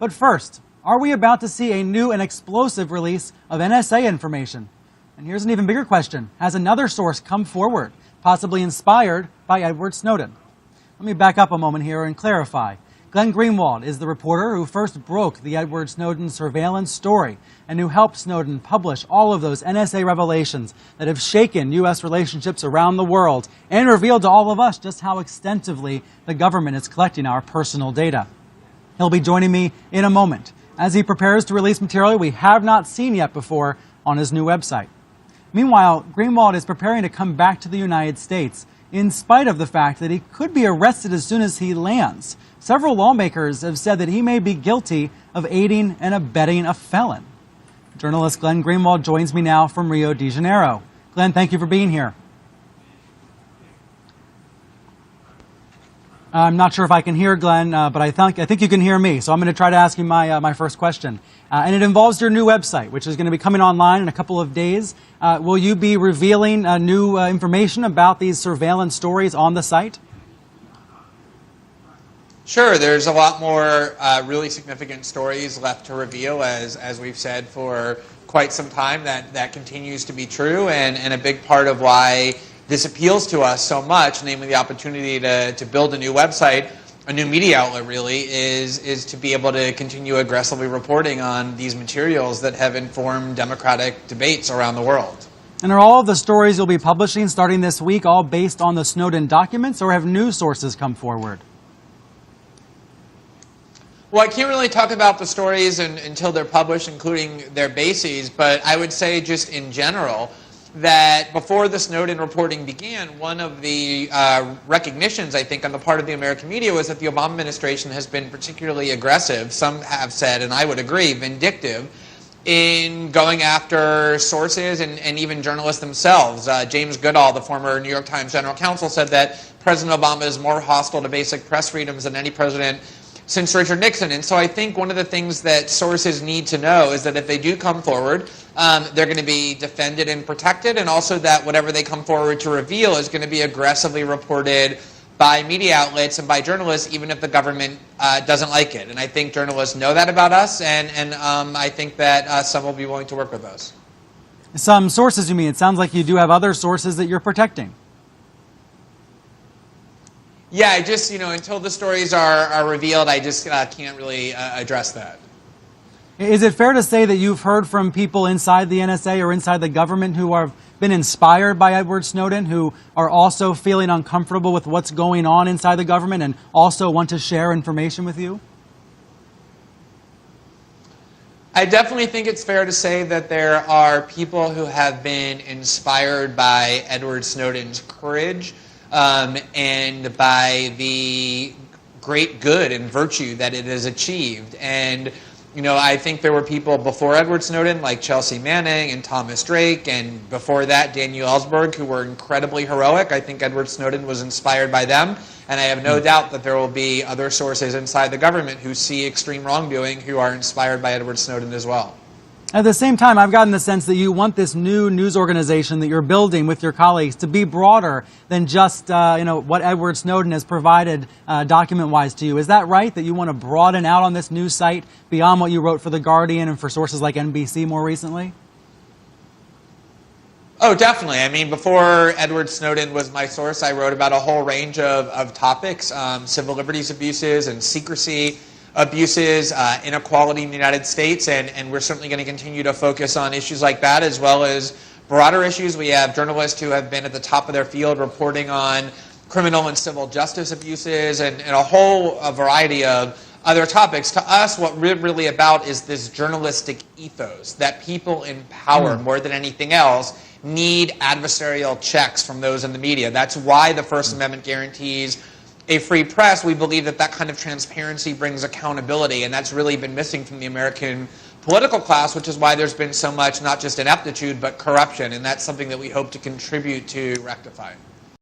But first, are we about to see a new and explosive release of NSA information? And here's an even bigger question. Has another source come forward, possibly inspired by Edward Snowden? Let me back up a moment here and clarify. Glenn Greenwald is the reporter who first broke the Edward Snowden surveillance story and who helped Snowden publish all of those NSA revelations that have shaken U.S. relationships around the world and revealed to all of us just how extensively the government is collecting our personal data. He'll be joining me in a moment as he prepares to release material we have not seen yet before on his new website. Meanwhile, Greenwald is preparing to come back to the United States in spite of the fact that he could be arrested as soon as he lands. Several lawmakers have said that he may be guilty of aiding and abetting a felon. Journalist Glenn Greenwald joins me now from Rio de Janeiro. Glenn, thank you for being here. I'm not sure if I can hear Glenn, but I think you can hear me, so I'm going to try to ask you my first question. And it involves your new website, which is going to be coming online in a couple of days. Will you be revealing new information about these surveillance stories on the site? Sure. There's a lot more really significant stories left to reveal, as we've said for quite some time. That continues to be true, and a big part of why this appeals to us so much, namely the opportunity to build a new website, a new media outlet really, is to be able to continue aggressively reporting on these materials that have informed democratic debates around the world. And are all of the stories you'll be publishing starting this week all based on the Snowden documents, or have new sources come forward? Well, I can't really talk about the stories until they're published, including their bases, but I would say just in general that before the Snowden reporting began, one of the recognitions, I think, on the part of the American media was that the Obama administration has been particularly aggressive, some have said, and I would agree, vindictive, in going after sources and even journalists themselves. James Goodall, the former New York Times general counsel, said that President Obama is more hostile to basic press freedoms than any president since Richard Nixon. And so I think one of the things that sources need to know is that if they do come forward, they're going to be defended and protected, and also that whatever they come forward to reveal is going to be aggressively reported by media outlets and by journalists, even if the government doesn't like it. And I think journalists know that about us, and I think that some will be willing to work with us. Some sources, you mean? It sounds like you do have other sources that you're protecting. Yeah, I just, until the stories are revealed, I just can't really address that. Is it fair to say that you've heard from people inside the NSA or inside the government who have been inspired by Edward Snowden, who are also feeling uncomfortable with what's going on inside the government and also want to share information with you? I definitely think it's fair to say that there are people who have been inspired by Edward Snowden's courage, and by the great good and virtue that it has achieved. And, I think there were people before Edward Snowden, like Chelsea Manning and Thomas Drake, and before that, Daniel Ellsberg, who were incredibly heroic. I think Edward Snowden was inspired by them. And I have no doubt that there will be other sources inside the government who see extreme wrongdoing who are inspired by Edward Snowden as well. At the same time, I've gotten the sense that you want this new news organization that you're building with your colleagues to be broader than just what Edward Snowden has provided document-wise to you. Is that right, that you want to broaden out on this new site beyond what you wrote for The Guardian and for sources like NBC more recently? Oh, definitely. I mean, before Edward Snowden was my source, I wrote about a whole range of topics, civil liberties abuses and secrecy abuses, inequality in the United States, and we're certainly going to continue to focus on issues like that as well as broader issues. We have journalists who have been at the top of their field reporting on criminal and civil justice abuses and a whole variety of other topics. To us, what we're really about is this journalistic ethos that people in power, more than anything else, need adversarial checks from those in the media. That's why the First Amendment guarantees a free press. We believe that kind of transparency brings accountability, and that's really been missing from the American political class, which is why there's been so much, not just ineptitude, but corruption, and that's something that we hope to contribute to rectify.